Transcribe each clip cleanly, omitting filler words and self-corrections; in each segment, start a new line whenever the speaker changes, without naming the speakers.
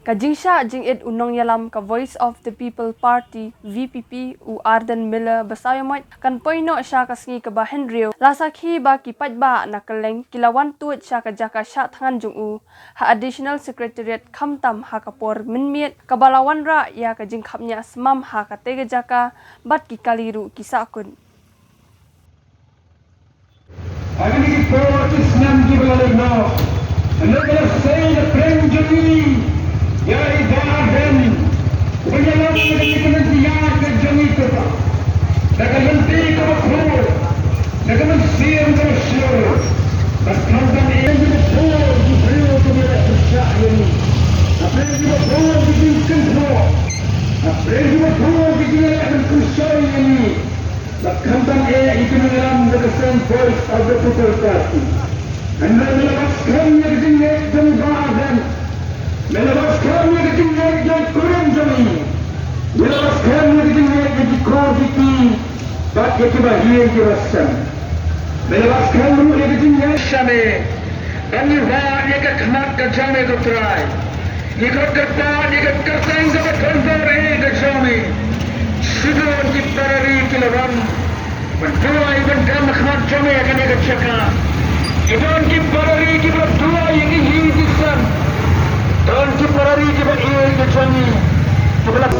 Kajingsha jingit unong yalam ka Voice of the People Party VPP u Arden Miller basayamot kan poino siya kasngi ka ba Henryo lasakhi ba kipat ba nakaleng kilawan tuat siya ka jaka siya tangan jung u ha additional secretariat kamtam ha kapor minmiet kabalawan ra ya ka jingkapnya semam ha ka tega jaka bat ki kaliru kisakun.
Agar ini power Islam dibalai no, anda kalau saya the friend jami, ya ibadah, penyalam dengan kementerian kerjaan itu tak, dengan menteri kemakmur, dengan menteri kemasyiur, dan kawan ini juga power di beliau tu mereka percaya ini, apa yang juga power di sini, apa yang juga power di sini akan percaya ini. Kawan itu mengalam the same voice of the people party. Anda melepaskan yang tinggal dan badan, melepaskan yang tinggal dan kurang jami, melepaskan yang tinggal dan dikodiki, bagi kebahagiaan jelasan, melepaskan yang tinggal sana, anilah yang kekhmat kejame doktrai, ikut kertas, ikut kertas yang berkontor kejame. Sudah diparari kilawan, berdua iban dalam khmat jami akan dicakap. Iban diparari kibat dua yang ini disan, dan diparari kibat ini kejami. Sebelah.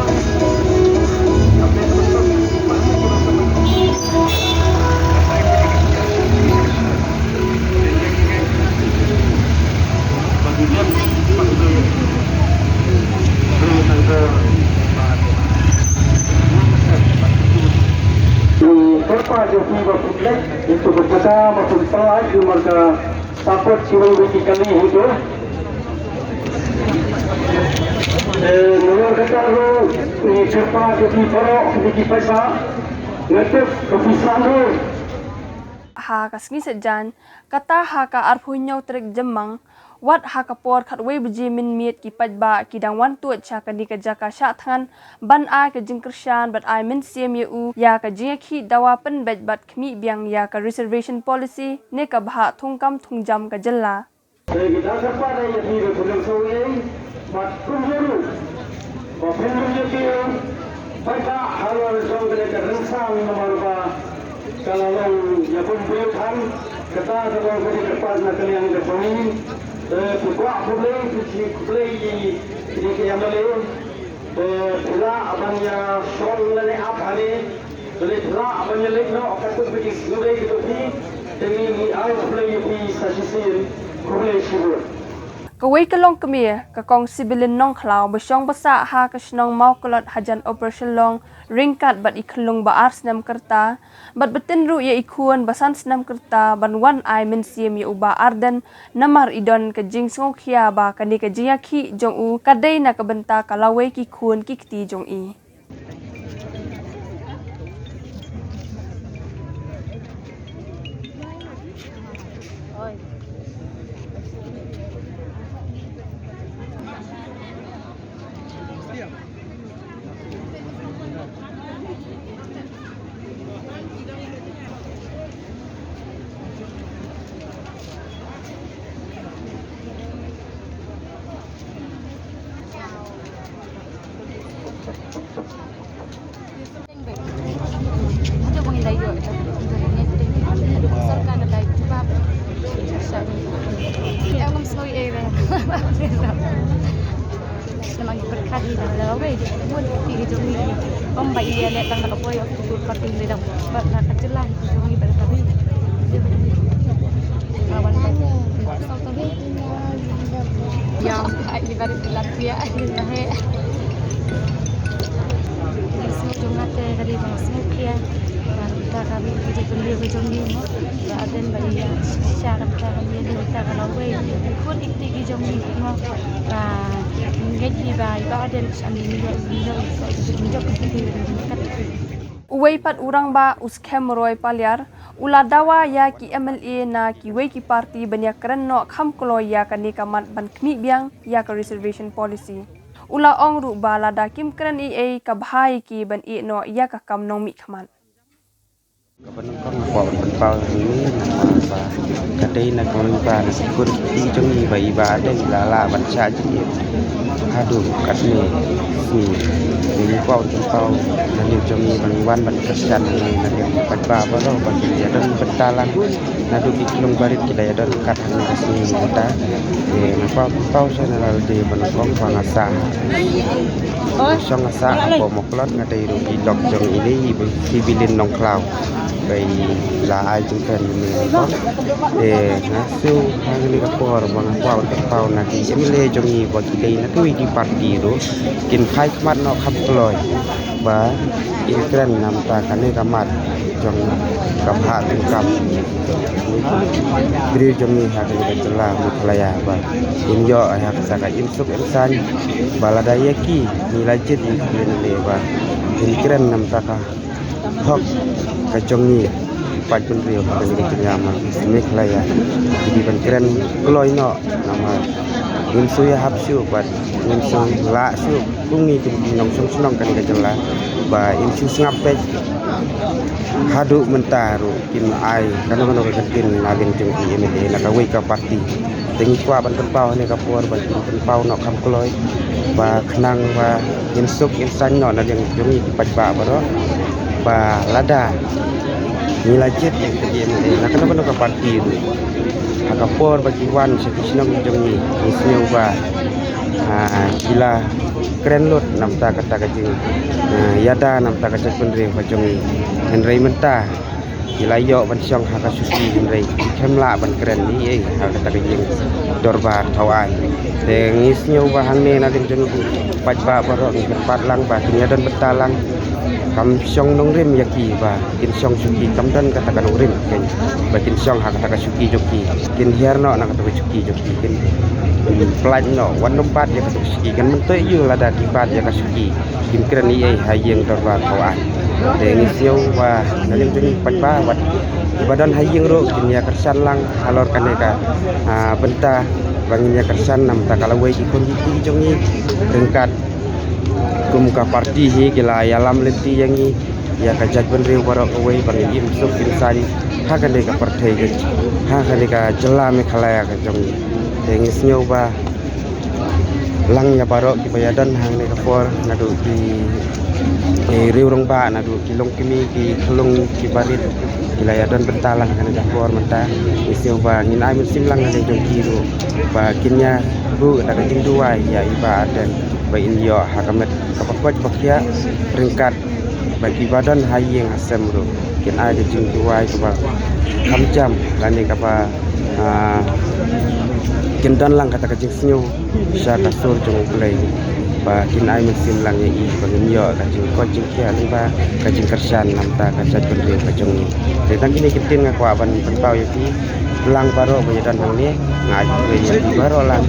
Joki berpikir untuk berkata maupun salah di marga support civil wiki kami itu. Menurut kata lu ini serta Joki Porok wiki pesa ngetuk kepisan lu.
Ha kasngi sejan kata ha ka arpunyau trek jemang. Wat ha kapor khatwe beji min miet ki pajba kidang wan tuat cha ka nika jaka sha thangan ban a ka jingkershan bat I min siem u ya ka jingki dawa pen bet bat khmi biang ya ka reservation policy ne ka bha thungkam thungjam ka jalla
kita sapa dai ya ni thungjam soe mat kunjuru ko phenru ki pada halal jong ke ka rangsang nomor ba kalau ya pun bukan kata kalau ke depan nak yang ke sini Pukak boleh, boleh ini yang boleh. Pula abangnya sol lele apa ni? Boleh pula abangnya lek no, kata pergi sudah itu ni. Demi ayat boleh pergi sasisir, boleh sibuk.
Kawai kalong kemia ka kong sibilin nong klau besyong basa ha ka snong mau kolot hajan operation long ringkat bat iklung ba ars nam kerta bat betin ru ya ikuan basan senam kerta ban wan I min siem ya uba arden namar idon ka jing sngokya ba kani ka jiyaki jong u kadai na ka benta kalawe ki kun ki kti jong i.
Namang berkati dah lawai dia pun pergi jom ni. Om bayi dia datang nak boy untuk parti dia dah nak kecelah jom ni berkati. Kawan bayi. Yang ai baru Latvia ni. Semua jom ngate dari bang semua kia. Kita kami kerja beli jom ni. Ada bayi syarat kami kita kalau bayi pun ikti jom ni semua.
Uway pat urang ba uskem roy palyar ula dawa ya ki MLA na ki we ki party banyak keren no kham kolo ya kani kamat ban khmi biang ya ka reservation policy ula ong ru ba lada kim keren ka bhai ki ban no ya ka kam nong mi khaman
Kapan kong nakuha ng pao ini nama kadai nak mengubah security jongi iba ada lala baca je aduh kasne si ini pao pao nanti jongi bangwan ban kerjaan ini nanti patba baru bagi dia dan bentalan nadu iklung barit kita ya dan kat hanya kasni kita napa pao sana lalu di banakong pangasa sangasa apa moklot ngadai rugi dok jong ini sibilin nongklauไปลาไอจึงเป็นมือก็นะซิวทางนี้ก็พอบางว่าเป็นเป่านาทีเอมิเลจงมีบทดีนะคือดีปาร์ตี้รู้กินไข่ขมัดนอกขับกลอยบ่าอีกแกรนนำตากันนี่กมัดจงกับหาถึงกับบริจงมีหากันเป็นจลามุทลายาบ่าอินยอหากสักอินสุกอินซันบาลดายกีมีลายจิตอินเนเลบ่าอินแกรนนำตาka hok kacongni pat penrio dengan kenyama meklaya jadi penkeren kloy no nama insuya hapsu pat insu la su kungi nong senong kan kajela ba insu ngape hadu mentaru kin ai kana mano ketin nalin jengki emede nakawi ka parti ting kwa ban pau ne ka por ban pau no kam kloy ba khnang ba insuk insan no na yang jongi pat ba baro ba lada nilai jet yang terjadi ini, nak kenapa nak parti itu? Akapor bagi wan sekisinong jongi, isinya ubah, gila keren lot, nampak kata kacing, yada nampak kacang pendiri bajongi, Henry mentah, gila yo bansiang haka susi Henry, kemla ban keren ni, haka kata kacing, dorbar tawai, tengisnya ubah hangne nanti jongi, pajba barok, empat lang bah, dan betalang. Kam syong nong rim yaki ba kin syong suki kam dan katakan nong rim ken ba kin syong ha katakan suki joki kin hiar no nak katakan suki joki kin pelan no wan nompat ya katakan suki kan mentoy yu lada kipat ya kasuki kin keren ni ai hayeng dorba kawan de ngisiu ba nalim jeni patba wat badan hayeng ro kin ya kersan lang halor kaneka benta bangin ya kersan nam takalawai ikon giti jongi dengkat kumka parti hi kila yalam lenti yangi ya kajat benriu barok away bangin im suk insani ha kan ka partai ke ha kan ka jela me khalaya ka jong tengis nyoba lang ya barok ki bayadan hang ne ka for nadu ki riu rong ba nadu ki long kimi ki khulung ki barit kila yadan bentalang kan ka for menta isio ba ngin ai musim lang ne jong ki ru ba kinnya bu ta ka jing duai ya iba dan bain yo hakamet kapakwat bakya peringkat bagi badan hayeng asem ru kin ada jing duai ka kam jam lani kapa kin dan lang kata kajing snyu sya kasur jong play ba kin ai musim lang i bagin yo kajing kojing kya ba kajing kersan namta kajat pendri kajong ni tentang kini kitin ngakwa ban pentau yati lang baro bayadan hang ni ngai baro lang